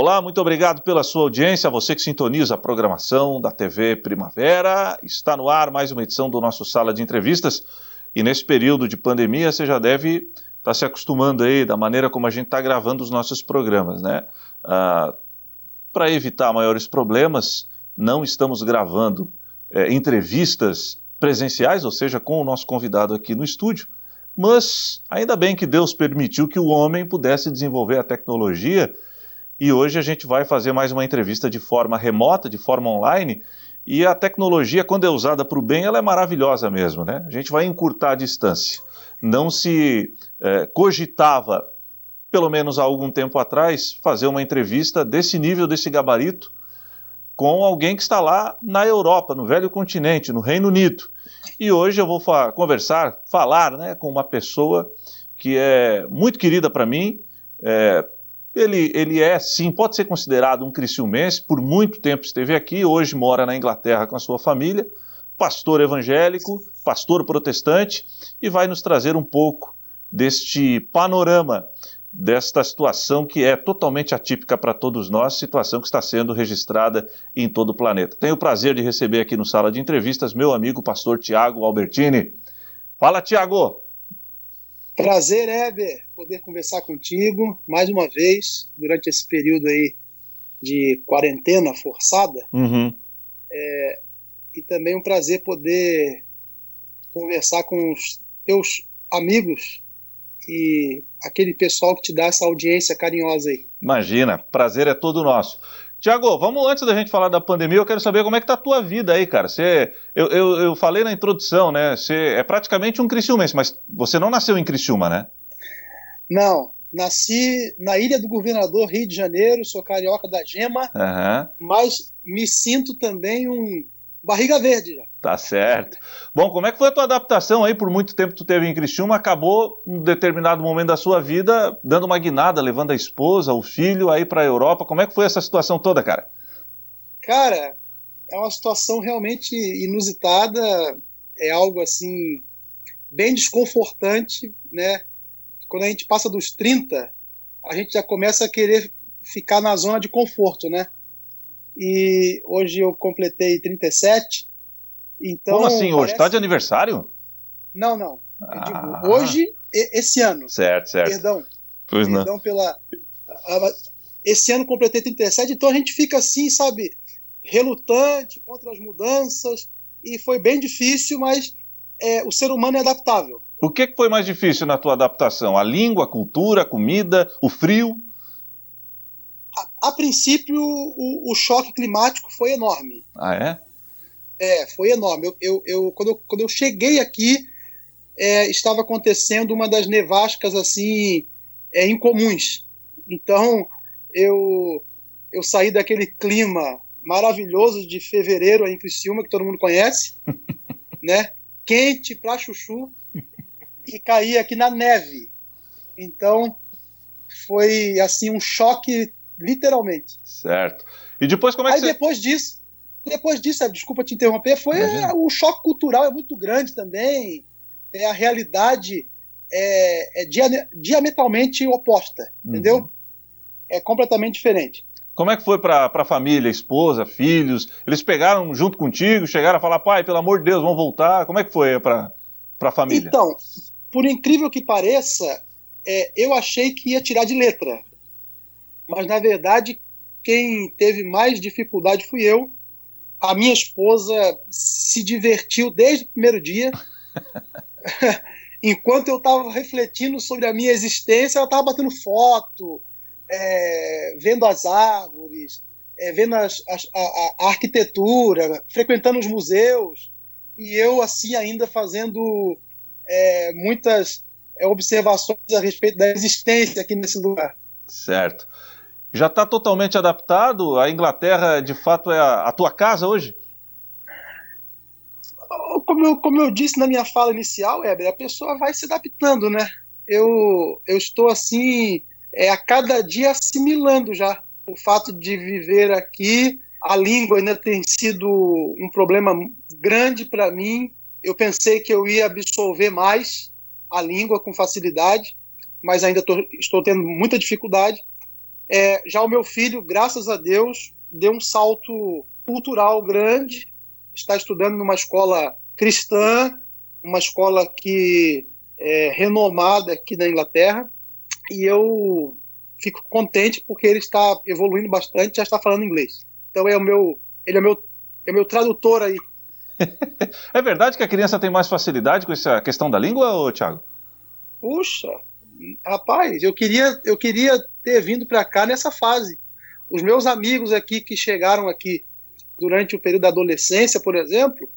Olá, muito obrigado pela sua audiência, você que sintoniza a programação da TV Primavera. Está no ar mais uma edição do nosso Sala de Entrevistas e nesse período de pandemia você já deve estar se acostumando aí da maneira como a gente está gravando os nossos programas, né? Para evitar maiores problemas, não estamos gravando entrevistas presenciais, ou seja, com o nosso convidado aqui no estúdio, mas ainda bem que Deus permitiu que o homem pudesse desenvolver a tecnologia. E hoje a gente vai fazer mais uma entrevista de forma remota, de forma online, e a tecnologia, quando é usada para o bem, ela é maravilhosa mesmo, né? A gente vai encurtar a distância. Não se cogitava, pelo menos há algum tempo atrás, fazer uma entrevista desse nível, desse gabarito, com alguém que está lá na Europa, no velho continente, no Reino Unido. E hoje eu vou falar, né, com uma pessoa que é muito querida para mim. Ele é, sim, pode ser considerado um criciumense, por muito tempo esteve aqui, hoje mora na Inglaterra com a sua família, pastor evangélico, pastor protestante, e vai nos trazer um pouco deste panorama, desta situação que é totalmente atípica para todos nós, situação que está sendo registrada em todo o planeta. Tenho o prazer de receber aqui no Sala de Entrevistas meu amigo pastor Tiago Albertini. Fala, Tiago! Prazer, Heber, poder conversar contigo mais uma vez durante esse período aí de quarentena forçada. Uhum. E também um prazer poder conversar com os teus amigos e aquele pessoal que te dá essa audiência carinhosa aí. Imagina, prazer é todo nosso. Tiago, vamos, antes da gente falar da pandemia, eu quero saber como é que tá a tua vida aí, cara. Eu falei na introdução, né? Você é praticamente um criciumense, mas você não nasceu em Criciúma, né? Não, nasci na Ilha do Governador, Rio de Janeiro, sou carioca da gema, mas me sinto também um barriga verde já. Tá certo. Bom, como é que foi a tua adaptação aí? Por muito tempo tu teve em Criciúma, acabou, em um determinado momento da sua vida, dando uma guinada, levando a esposa, o filho aí pra Europa. Como é que foi essa situação toda, cara? Cara, é uma situação realmente inusitada, é algo assim, bem desconfortante, né? Quando a gente passa dos 30, a gente já começa a querer ficar na zona de conforto, né? E hoje eu completei 37. Então, como assim hoje? Tá de aniversário? Não. Eu digo, hoje, esse ano. Certo. Perdão pela... Esse ano completei 37, então a gente fica assim, sabe, relutante contra as mudanças, e foi bem difícil, mas o ser humano é adaptável. O que foi mais difícil na tua adaptação? A língua, a cultura, a comida, o frio? A princípio, o choque climático foi enorme. Ah, é? Foi enorme. Quando eu cheguei aqui, estava acontecendo uma das nevascas assim, incomuns. Então, eu saí daquele clima maravilhoso de fevereiro aí em Criciúma, que todo mundo conhece, né? Quente pra chuchu, e caí aqui na neve. Então, foi assim um choque, literalmente. Certo. E depois como é que aí depois disso, desculpa te interromper, o choque cultural é muito grande também. A realidade é diametralmente oposta, entendeu? É completamente diferente. Como é que foi para a família, esposa, filhos? Eles pegaram junto contigo, chegaram a falar, pai, pelo amor de Deus, vamos voltar? Como é que foi para a família? Então, por incrível que pareça, eu achei que ia tirar de letra. Mas, na verdade, quem teve mais dificuldade fui eu. A minha esposa se divertiu desde o primeiro dia. Enquanto eu estava refletindo sobre a minha existência, ela estava batendo foto, vendo as árvores, vendo a arquitetura, frequentando os museus. E eu, assim, ainda fazendo muitas observações a respeito da existência aqui nesse lugar. Certo. Já está totalmente adaptado? A Inglaterra, de fato, é a tua casa hoje? Como eu disse na minha fala inicial, Heber, a pessoa vai se adaptando, né? Eu estou assim, a cada dia assimilando já o fato de viver aqui. A língua ainda tem sido um problema grande para mim. Eu pensei que eu ia absorver mais a língua com facilidade, mas ainda estou tendo muita dificuldade. Já o meu filho, graças a Deus, deu um salto cultural grande, está estudando numa escola cristã, uma escola que é renomada aqui na Inglaterra, e eu fico contente porque ele está evoluindo bastante, já está falando inglês. Então ele é o meu tradutor aí. É verdade que a criança tem mais facilidade com essa questão da língua, ô Thiago? Puxa, rapaz, eu queria ter vindo para cá nessa fase. Os meus amigos aqui que chegaram aqui durante o período da adolescência, por exemplo,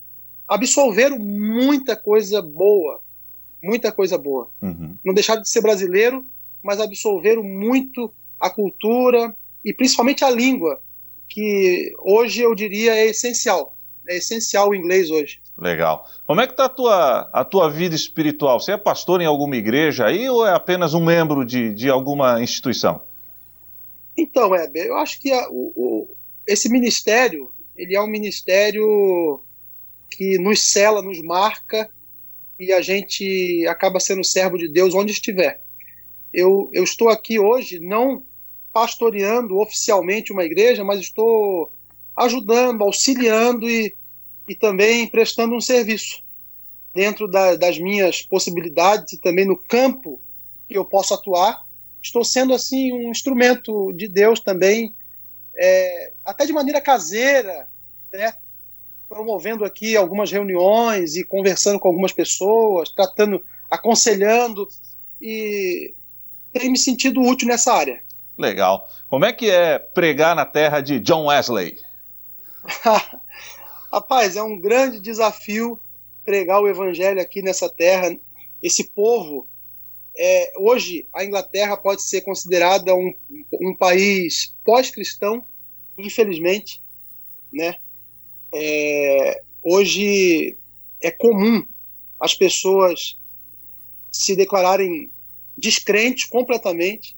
absolveram muita coisa boa. Muita coisa boa. Uhum. Não deixaram de ser brasileiro, mas absolveram muito a cultura e principalmente a língua, que hoje eu diria é essencial. É essencial o inglês hoje. Legal. Como é que está a tua vida espiritual? Você é pastor em alguma igreja aí ou é apenas um membro de alguma instituição? Então, Heber, eu acho que esse ministério, ele é um ministério que nos cela, nos marca, e a gente acaba sendo servo de Deus onde estiver. Eu estou aqui hoje não pastoreando oficialmente uma igreja, mas estou ajudando, auxiliando e também prestando um serviço dentro das minhas possibilidades e também no campo que eu posso atuar. Estou sendo assim um instrumento de Deus também, até de maneira caseira, né? Promovendo aqui algumas reuniões e conversando com algumas pessoas, aconselhando, e tenho me sentido útil nessa área. Legal. Como é que é pregar na terra de John Wesley? Rapaz, é um grande desafio pregar o evangelho aqui nessa terra. Esse povo, hoje a Inglaterra pode ser considerada um país pós-cristão, infelizmente, né? Hoje é comum as pessoas se declararem descrentes completamente.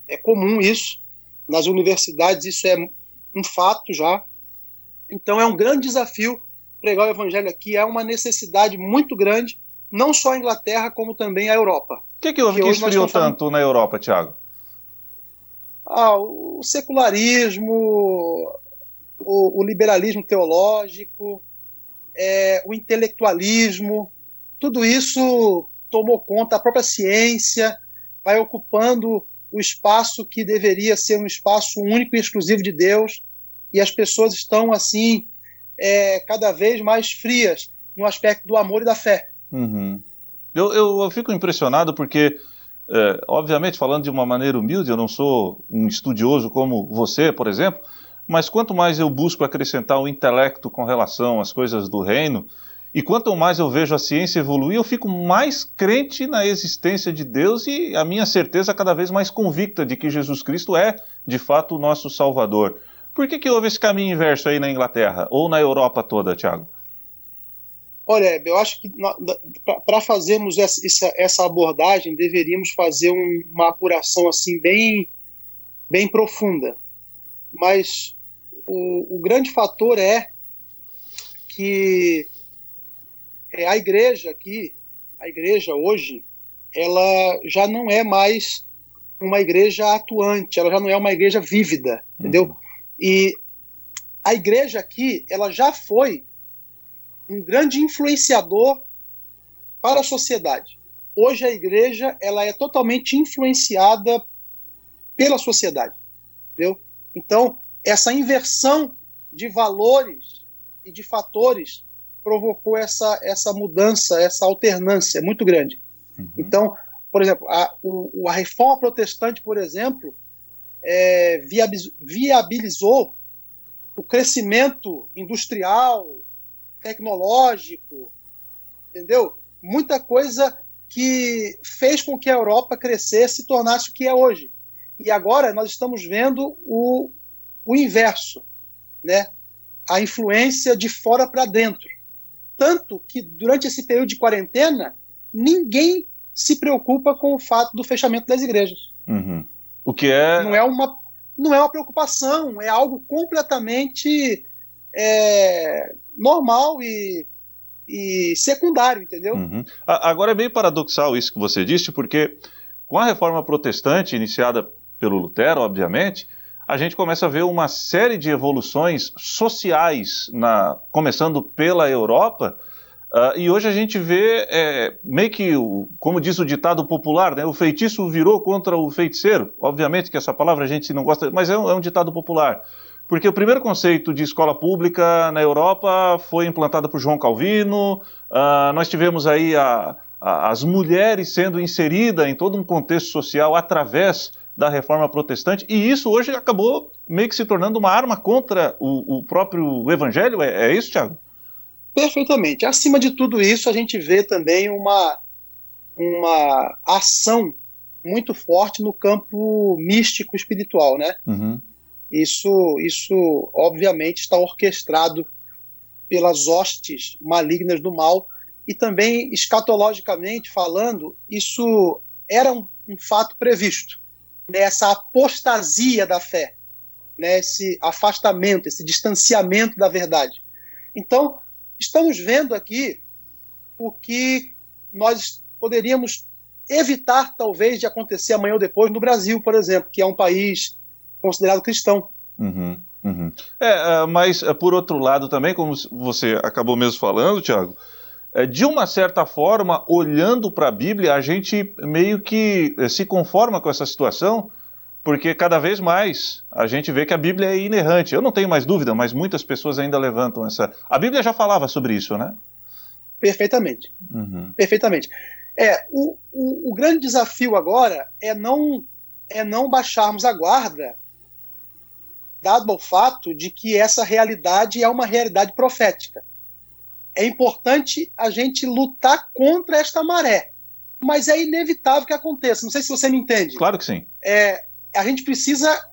É comum isso. Nas universidades isso é um fato já. Então é um grande desafio pregar o evangelho aqui. É uma necessidade muito grande, não só a Inglaterra, como também a Europa. O que houve que esfriou tanto na Europa, Thiago? O secularismo, o liberalismo teológico, o intelectualismo, tudo isso tomou conta, a própria ciência vai ocupando o espaço que deveria ser um espaço único e exclusivo de Deus, e as pessoas estão assim cada vez mais frias no aspecto do amor e da fé. Uhum. Eu fico impressionado porque, obviamente, falando de uma maneira humilde, eu não sou um estudioso como você, por exemplo, mas quanto mais eu busco acrescentar o intelecto com relação às coisas do reino, e quanto mais eu vejo a ciência evoluir, eu fico mais crente na existência de Deus e a minha certeza cada vez mais convicta de que Jesus Cristo é, de fato, o nosso Salvador. Por que houve esse caminho inverso aí na Inglaterra, ou na Europa toda, Thiago? Olha, eu acho que para fazermos essa abordagem, deveríamos fazer uma apuração assim bem, bem profunda. Mas o grande fator é que a igreja aqui, a igreja hoje, ela já não é mais uma igreja atuante, ela já não é uma igreja vívida, entendeu? E a igreja aqui, ela já foi um grande influenciador para a sociedade. Hoje a igreja, ela é totalmente influenciada pela sociedade, entendeu? Então, essa inversão de valores e de fatores provocou essa mudança, essa alternância muito grande. Uhum. Então, por exemplo, a reforma protestante, por exemplo, viabilizou o crescimento industrial, tecnológico, entendeu? Muita coisa que fez com que a Europa crescesse e tornasse o que é hoje. E agora nós estamos vendo o inverso, né? A influência de fora para dentro. Tanto que durante esse período de quarentena, ninguém se preocupa com o fato do fechamento das igrejas. Uhum. O que é... Não é uma preocupação, é algo completamente normal e secundário, entendeu? Uhum. Agora é meio paradoxal isso que você disse, porque com a reforma protestante iniciada pelo Lutero, obviamente, a gente começa a ver uma série de evoluções sociais, começando pela Europa, e hoje a gente vê meio que, como diz o ditado popular, né, o feitiço virou contra o feiticeiro. Obviamente que essa palavra a gente não gosta, mas é um ditado popular. Porque o primeiro conceito de escola pública na Europa foi implantado por João Calvino, nós tivemos aí as mulheres sendo inseridas em todo um contexto social através da reforma protestante, e isso hoje acabou meio que se tornando uma arma contra o próprio evangelho, é isso, Tiago? Perfeitamente. Acima de tudo isso, a gente vê também uma ação muito forte no campo místico espiritual, né? Uhum. Isso obviamente está orquestrado pelas hostes malignas do mal, e também escatologicamente falando, isso era um fato previsto, né? Essa apostasia da fé, né? Esse afastamento, esse distanciamento da verdade. Então, estamos vendo aqui o que nós poderíamos evitar, talvez, de acontecer amanhã ou depois no Brasil, por exemplo, que é um país considerado cristão. Uhum, uhum. Mas, por outro lado também, como você acabou mesmo falando, Tiago, de uma certa forma, olhando para a Bíblia, a gente meio que se conforma com essa situação, porque cada vez mais a gente vê que a Bíblia é inerrante. Eu não tenho mais dúvida, mas muitas pessoas ainda levantam essa... A Bíblia já falava sobre isso, né? Perfeitamente. Uhum. Perfeitamente. O grande desafio agora é não baixarmos a guarda, dado o fato de que essa realidade é uma realidade profética. É importante a gente lutar contra esta maré, mas é inevitável que aconteça. Não sei se você me entende. Claro que sim. A gente precisa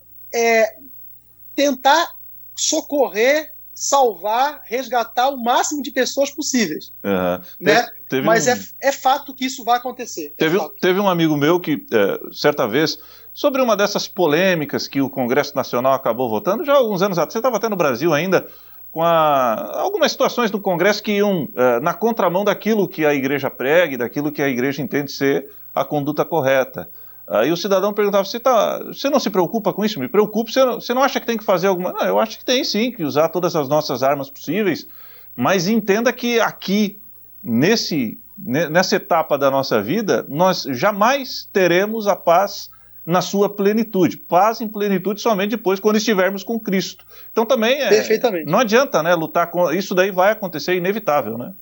tentar socorrer, salvar, resgatar o máximo de pessoas possíveis. Uhum. Né? Mas é fato que isso vai acontecer. Teve um amigo meu que, certa vez, sobre uma dessas polêmicas que o Congresso Nacional acabou votando, já há alguns anos atrás, você estava até no Brasil ainda, com algumas situações do Congresso que iam na contramão daquilo que a igreja prega e daquilo que a igreja entende ser a conduta correta. Aí o cidadão perguntava, você não se preocupa com isso? Me preocupo, você não acha que tem que fazer alguma... Não, eu acho que tem sim, que usar todas as nossas armas possíveis, mas entenda que aqui, nessa etapa da nossa vida, nós jamais teremos a paz na sua plenitude. Paz em plenitude somente depois, quando estivermos com Cristo. Então também Perfeitamente. Não adianta, né, lutar com... Isso daí vai acontecer, é inevitável, né?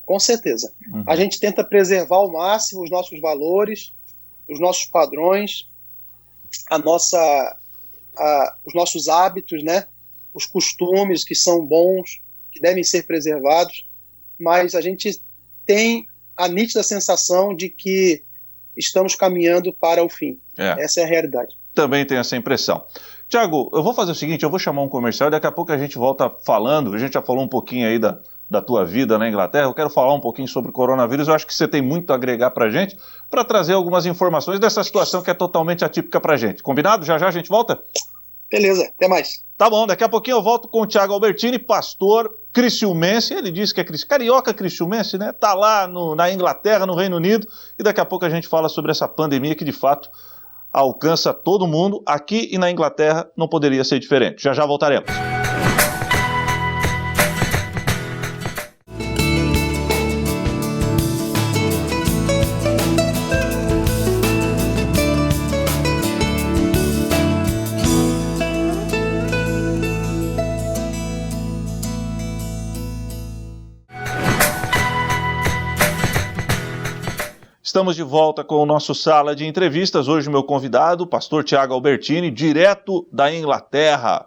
Com certeza. Uhum. A gente tenta preservar ao máximo os nossos valores, os nossos padrões, os nossos hábitos, né? Os costumes que são bons, que devem ser preservados, mas a gente tem a nítida sensação de que estamos caminhando para o fim. Essa é a realidade. Também tenho essa impressão. Tiago, eu vou fazer o seguinte, eu vou chamar um comercial e daqui a pouco a gente volta falando, a gente já falou um pouquinho aí da tua vida na Inglaterra, eu quero falar um pouquinho sobre o coronavírus, eu acho que você tem muito a agregar pra gente, para trazer algumas informações dessa situação que é totalmente atípica pra gente. Combinado? Já já a gente volta? Beleza, até mais. Tá bom, daqui a pouquinho eu volto com o Tiago Albertini, pastor criciumense, ele disse que é carioca criciumense, né? Tá lá na Inglaterra, no Reino Unido, e daqui a pouco a gente fala sobre essa pandemia que de fato alcança todo mundo, aqui e na Inglaterra não poderia ser diferente. Já já voltaremos. Estamos de volta com o nosso Sala de Entrevistas. Hoje o meu convidado, o pastor Tiago Albertini, direto da Inglaterra.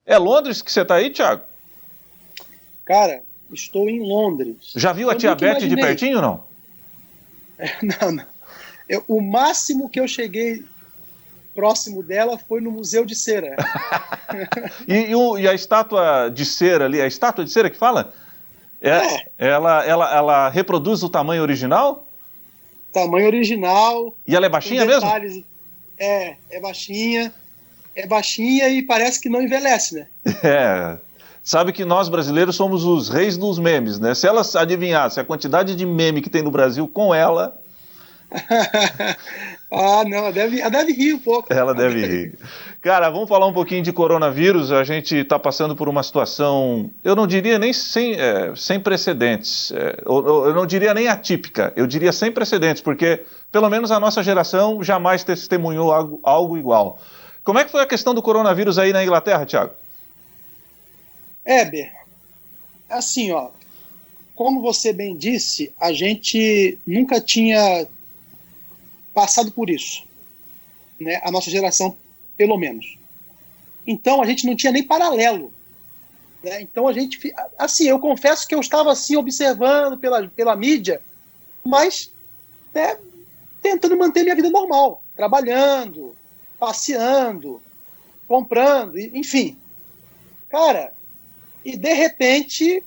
É Londres que você está aí, Tiago? Cara, estou em Londres. Já viu a tia Beth de pertinho, não? Não. O máximo que eu cheguei próximo dela foi no Museu de Cera. E a estátua de cera ali, a estátua de cera que fala? Ela reproduz o tamanho original? Tamanho original. E ela é baixinha mesmo? É baixinha. É baixinha e parece que não envelhece, né? Sabe que nós brasileiros somos os reis dos memes, né? Se elas adivinhassem a quantidade de meme que tem no Brasil com ela, Ah, não, ela deve rir um pouco. Ela deve rir. Cara, vamos falar um pouquinho de coronavírus. A gente está passando por uma situação, eu não diria nem sem precedentes, eu não diria nem atípica, eu diria sem precedentes, porque pelo menos a nossa geração jamais testemunhou algo igual. Como é que foi a questão do coronavírus aí na Inglaterra, Thiago? Éber, assim, ó, como você bem disse, a gente nunca tinha passado por isso, né? A nossa geração, pelo menos. Então, a gente não tinha nem paralelo, né? Então, a gente... Assim, eu confesso que eu estava, assim, observando pela mídia, mas, né, tentando manter minha vida normal, trabalhando, passeando, comprando, enfim. Cara, e de repente,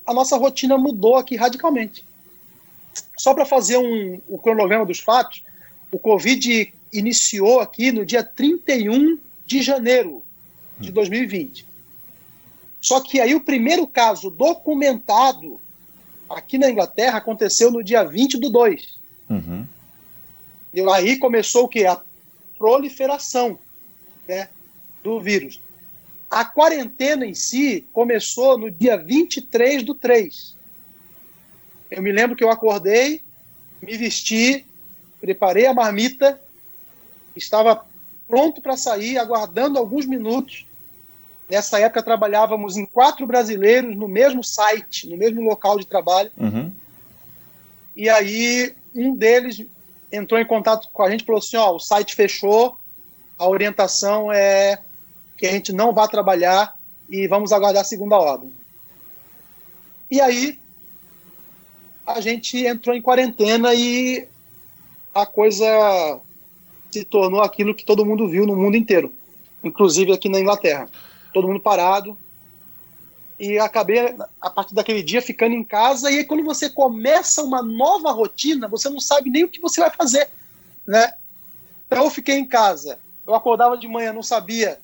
a nossa rotina mudou aqui radicalmente. Só para fazer o cronograma dos fatos, o Covid iniciou aqui no dia 31 de janeiro de 2020. Só que aí o primeiro caso documentado aqui na Inglaterra aconteceu no dia 20/2. Uhum. E aí começou o quê? A proliferação, né, do vírus. A quarentena em si começou no dia 23/3. Eu me lembro que eu acordei, me vesti, preparei a marmita, estava pronto para sair, aguardando alguns minutos. Nessa época trabalhávamos em 4 brasileiros no mesmo site, no mesmo local de trabalho. Uhum. E aí um deles entrou em contato com a gente e falou assim, ó, o site fechou, a orientação é que a gente não vá trabalhar e vamos aguardar a segunda ordem. E aí a gente entrou em quarentena e a coisa se tornou aquilo que todo mundo viu no mundo inteiro, inclusive aqui na Inglaterra. Todo mundo parado. E acabei, a partir daquele dia, ficando em casa. E aí, quando você começa uma nova rotina, você não sabe nem o que você vai fazer, né? Então, eu fiquei em casa. Eu acordava de manhã, não sabia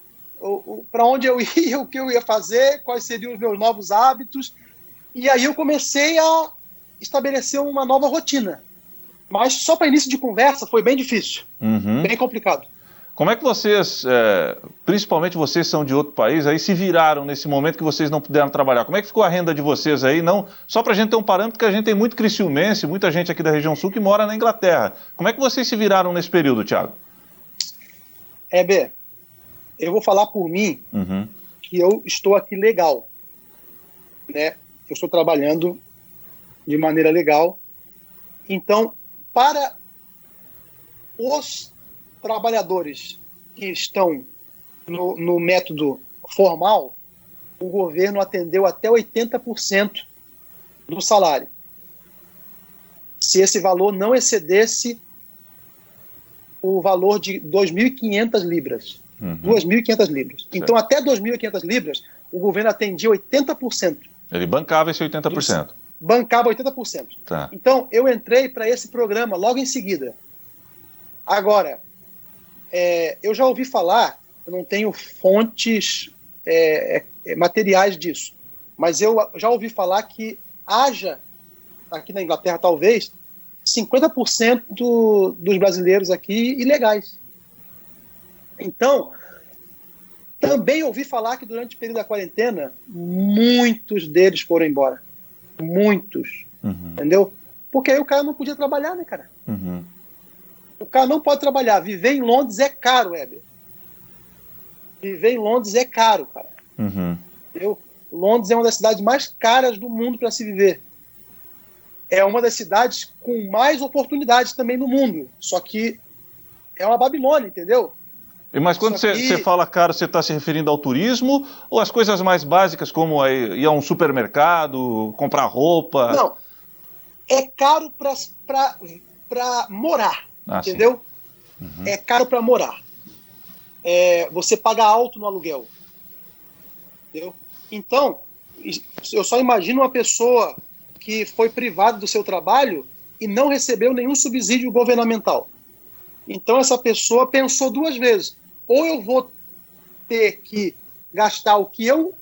para onde eu ia, o que eu ia fazer, quais seriam os meus novos hábitos. E aí eu comecei a estabelecer uma nova rotina. Mas só para início de conversa foi bem difícil, bem complicado. Como é que vocês, principalmente vocês são de outro país, aí se viraram nesse momento que vocês não puderam trabalhar? Como é que ficou a renda de vocês aí? Não, só para a gente ter um parâmetro, que a gente tem muito criciumense, muita gente aqui da região sul que mora na Inglaterra. Como é que vocês se viraram nesse período, Thiago? Eu vou falar por mim, que eu estou aqui legal, né? Eu estou trabalhando de maneira legal. Então, para os trabalhadores que estão no método formal, o governo atendeu até 80% do salário. Se esse valor não excedesse o valor de 2.500 libras. 2.500 libras. Certo. Então, até 2.500 libras, o governo atendia 80%. Ele bancava esse 80%. Bancava 80%. Tá. Então, eu entrei para esse programa logo em seguida. Agora, eu já ouvi falar, eu não tenho fontes materiais disso, mas eu já ouvi falar que haja, aqui na Inglaterra talvez, 50% dos brasileiros aqui ilegais. Então, também ouvi falar que durante o período da quarentena, muitos deles foram embora. Muitos. Entendeu? Porque aí o cara não podia trabalhar, né, cara? O cara não pode trabalhar. Viver em Londres é caro, Éber. Viver em Londres é caro, cara. Entendeu? Londres é uma das cidades mais caras do mundo para se viver. É uma das cidades com mais oportunidades também no mundo. Só que é uma Babilônia, entendeu? Mas quando você fala caro, você está se referindo ao turismo ou às coisas mais básicas, como ir a um supermercado, comprar roupa? Não. É caro para morar, entendeu? É caro para morar. Você paga alto no aluguel. Entendeu? Então, eu só imagino uma pessoa que foi privada do seu trabalho e não recebeu nenhum subsídio governamental. Então, essa pessoa pensou 2 vezes. Ou eu vou ter que gastar o que eu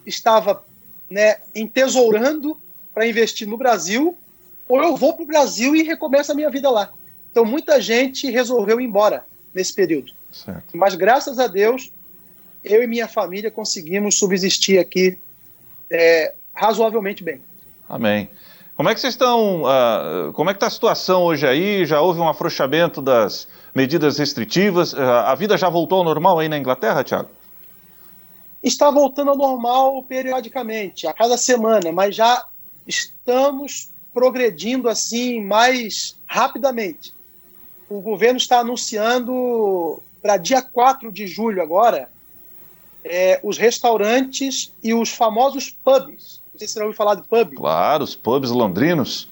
estava, né, entesourando para investir no Brasil, ou eu vou para o Brasil e recomeço a minha vida lá. Então, muita gente resolveu ir embora nesse período. Certo. Mas, graças a Deus, eu e minha família conseguimos subsistir aqui razoavelmente bem. Amém. Como é que vocês estão? Como é que está a situação hoje aí? Já houve um afrouxamento das medidas restritivas? A vida já voltou ao normal aí na Inglaterra, Thiago? Está voltando ao normal periodicamente, a cada semana, mas já estamos progredindo assim mais rapidamente. O governo está anunciando para dia 4 de julho agora os restaurantes e os famosos pubs. Não sei se você já ouviu falar de pub. Claro, os pubs londrinos.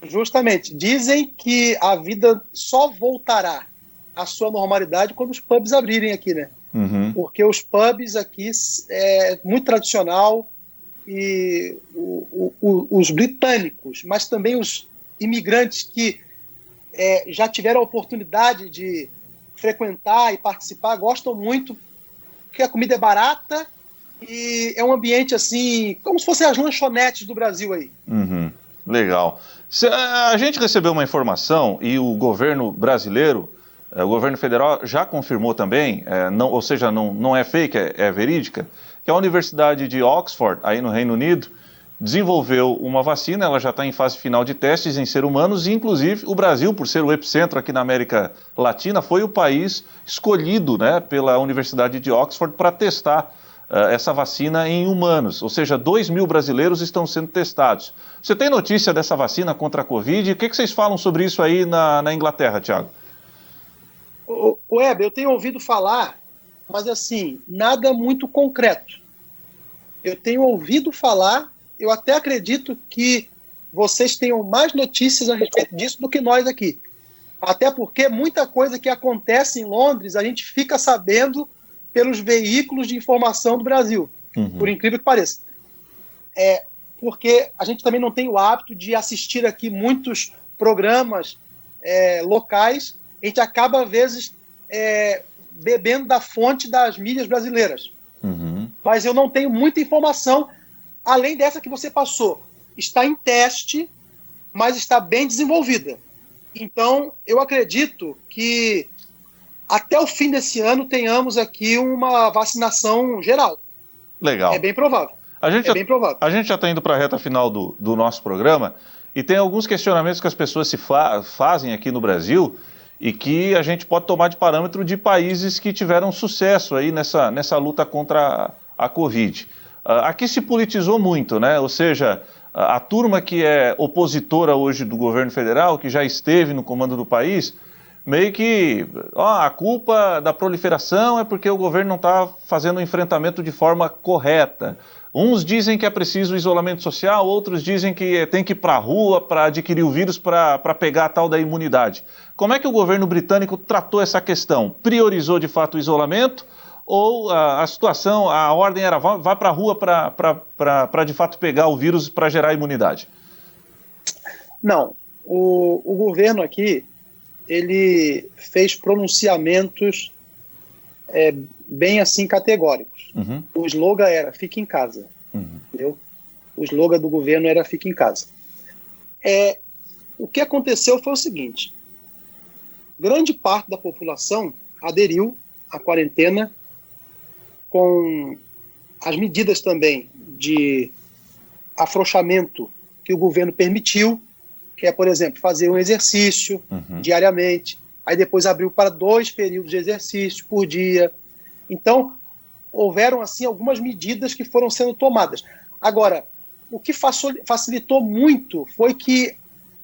Justamente. Dizem que a vida só voltará à sua normalidade quando os pubs abrirem aqui, né? Uhum. Porque os pubs aqui é muito tradicional e os britânicos, mas também os imigrantes que já tiveram a oportunidade de frequentar e participar, gostam muito, porque a comida é barata e é um ambiente assim, como se fossem as lanchonetes do Brasil aí. Uhum. Legal. A gente recebeu uma informação e o governo brasileiro, o governo federal já confirmou também, ou seja, não é fake, é verídica, que a Universidade de Oxford, aí no Reino Unido, desenvolveu uma vacina, ela já está em fase final de testes em seres humanos, e inclusive o Brasil, por ser o epicentro aqui na América Latina, foi o país escolhido, né, pela Universidade de Oxford para testar essa vacina em humanos, ou seja, 2.000 brasileiros estão sendo testados. Você tem notícia dessa vacina contra a Covid? O que vocês falam sobre isso aí na Inglaterra, Thiago? Web, eu tenho ouvido falar, mas assim, nada muito concreto. Eu tenho ouvido falar, eu até acredito que vocês tenham mais notícias a respeito disso do que nós aqui. Até porque muita coisa que acontece em Londres, a gente fica sabendo pelos veículos de informação do Brasil, por incrível que pareça. Porque a gente também não tem o hábito de assistir aqui muitos programas locais, a gente acaba, às vezes, bebendo da fonte das mídias brasileiras. Uhum. Mas eu não tenho muita informação, além dessa que você passou. Está em teste, mas está bem desenvolvida. Então, eu acredito que até o fim desse ano tenhamos aqui uma vacinação geral. Legal. É bem provável. Bem provável. A gente já está indo para a reta final do nosso programa e tem alguns questionamentos que as pessoas fazem aqui no Brasil e que a gente pode tomar de parâmetro de países que tiveram sucesso aí nessa luta contra a Covid. Aqui se politizou muito, né? Ou seja, a turma que é opositora hoje do governo federal, que já esteve no comando do país, meio que a culpa da proliferação é porque o governo não está fazendo o enfrentamento de forma correta. Uns dizem que é preciso isolamento social, outros dizem que tem que ir para a rua para adquirir o vírus para pegar a tal da imunidade. Como é que o governo britânico tratou essa questão? Priorizou de fato o isolamento ou a situação, a ordem era vai para a rua para de fato pegar o vírus para gerar imunidade? Não, o governo aqui ele fez pronunciamentos bem assim categóricos. Uhum. O slogan era fique em casa. Uhum. Entendeu? O slogan do governo era fique em casa. O que aconteceu foi o seguinte: grande parte da população aderiu à quarentena com as medidas também de afrouxamento que o governo permitiu, que é, por exemplo, fazer um exercício diariamente, aí depois abriu para 2 períodos de exercício por dia. Então, houveram assim algumas medidas que foram sendo tomadas. Agora, o que facilitou muito foi que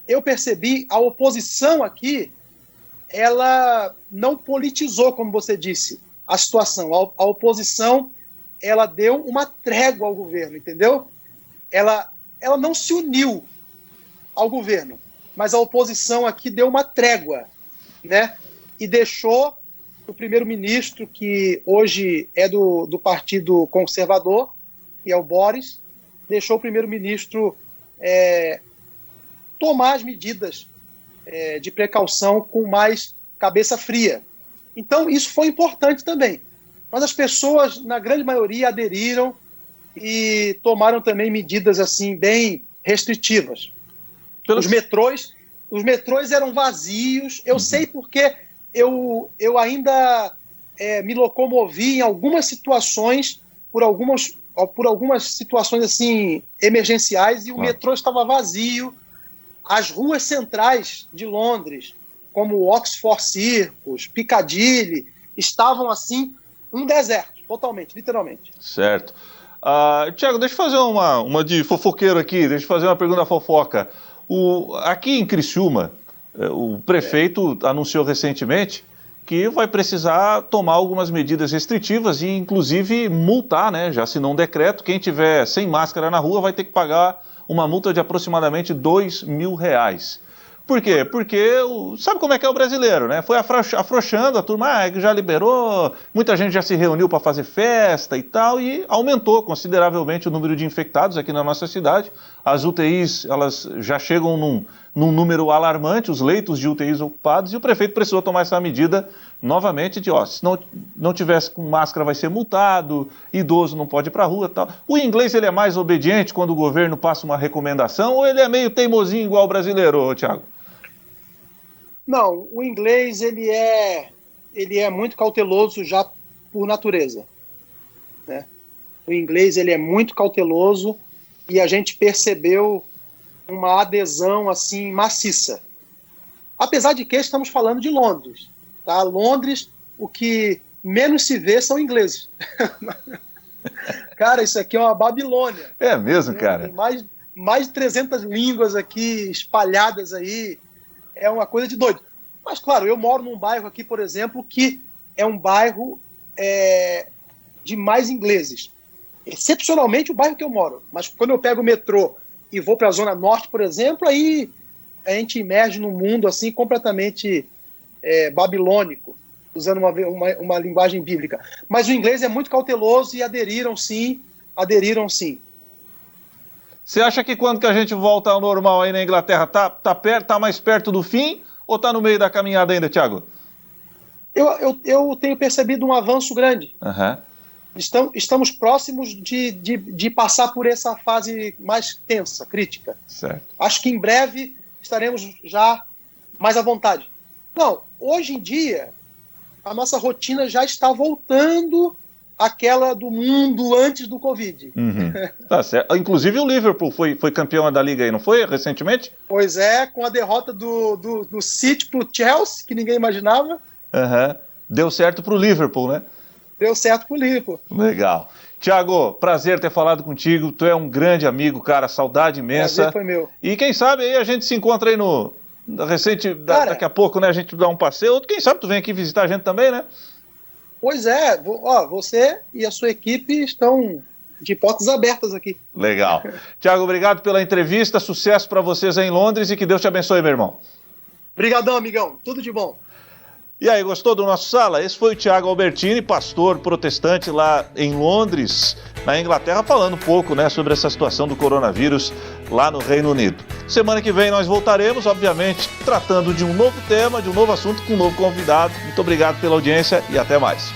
eu percebi a oposição aqui, ela não politizou, como você disse, a situação. A oposição, ela deu uma trégua ao governo, entendeu? Ela não se uniu ao governo, mas a oposição aqui deu uma trégua, né? E deixou o primeiro-ministro, que hoje é do Partido Conservador, que é o Boris, deixou o primeiro-ministro tomar as medidas de precaução com mais cabeça fria. Então, isso foi importante também. Mas as pessoas, na grande maioria, aderiram e tomaram também medidas assim bem restritivas. Os os metrôs eram vazios. Eu sei porque eu ainda me locomovi em algumas situações, por algumas situações assim emergenciais, e o metrô estava vazio. As ruas centrais de Londres, como Oxford Circus, Piccadilly, estavam assim um deserto, totalmente, literalmente. Certo. Tiago, deixa eu fazer uma de fofoqueiro aqui, deixa eu fazer uma pergunta fofoca. Aqui em Criciúma, o prefeito anunciou recentemente que vai precisar tomar algumas medidas restritivas e, inclusive, multar, né? Já assinou um decreto, quem tiver sem máscara na rua vai ter que pagar uma multa de aproximadamente R$2.000. Por quê? Porque sabe como é que é o brasileiro, né? Foi afrouxando, a turma já liberou, muita gente já se reuniu para fazer festa e tal, e aumentou consideravelmente o número de infectados aqui na nossa cidade. As UTIs, elas já chegam num número alarmante, os leitos de UTIs ocupados, e o prefeito precisou tomar essa medida novamente de, se não tivesse com máscara vai ser multado, idoso não pode ir para a rua e tal. O inglês, ele é mais obediente quando o governo passa uma recomendação, ou ele é meio teimosinho igual o brasileiro, Tiago? Não, o inglês ele é muito cauteloso já por natureza, né? O inglês ele é muito cauteloso e a gente percebeu uma adesão assim maciça. Apesar de que estamos falando de Londres, tá? Londres, o que menos se vê são ingleses. Cara, isso aqui é uma Babilônia. É mesmo, cara? Tem mais de 300 línguas aqui espalhadas aí. É uma coisa de doido. Mas, claro, eu moro num bairro aqui, por exemplo, que é um bairro de mais ingleses. Excepcionalmente o bairro que eu moro. Mas quando eu pego o metrô e vou para a Zona Norte, por exemplo, aí a gente emerge num mundo assim completamente babilônico, usando uma linguagem bíblica. Mas o inglês é muito cauteloso e aderiram sim. Você acha que quando que a gente volta ao normal aí na Inglaterra, tá mais perto do fim ou tá no meio da caminhada ainda, Tiago? Eu tenho percebido um avanço grande. Uhum. Estamos próximos de passar por essa fase mais tensa, crítica. Certo. Acho que em breve estaremos já mais à vontade. Não, hoje em dia, a nossa rotina já está voltando àquela do mundo antes do Covid. Uhum. Tá certo. Inclusive o Liverpool foi campeão da Liga aí, não foi, recentemente? Pois é, com a derrota do City para o Chelsea, que ninguém imaginava. Uhum. Deu certo para o Liverpool, né? Deu certo pro Liverpool. Legal. Tiago, prazer ter falado contigo. Tu é um grande amigo, cara. Saudade imensa. Prazer foi meu. E quem sabe aí a gente se encontra aí daqui a pouco, né? A gente dá um passeio. Ou quem sabe tu vem aqui visitar a gente também, né? Pois é. Você e a sua equipe estão de portas abertas aqui. Legal. Tiago, obrigado pela entrevista. Sucesso para vocês aí em Londres e que Deus te abençoe, meu irmão. Obrigadão, amigão. Tudo de bom. E aí, gostou do nosso Sala? Esse foi o Tiago Albertini, pastor protestante lá em Londres, na Inglaterra, falando um pouco, né, sobre essa situação do coronavírus lá no Reino Unido. Semana que vem nós voltaremos, obviamente, tratando de um novo tema, de um novo assunto, com um novo convidado. Muito obrigado pela audiência e até mais.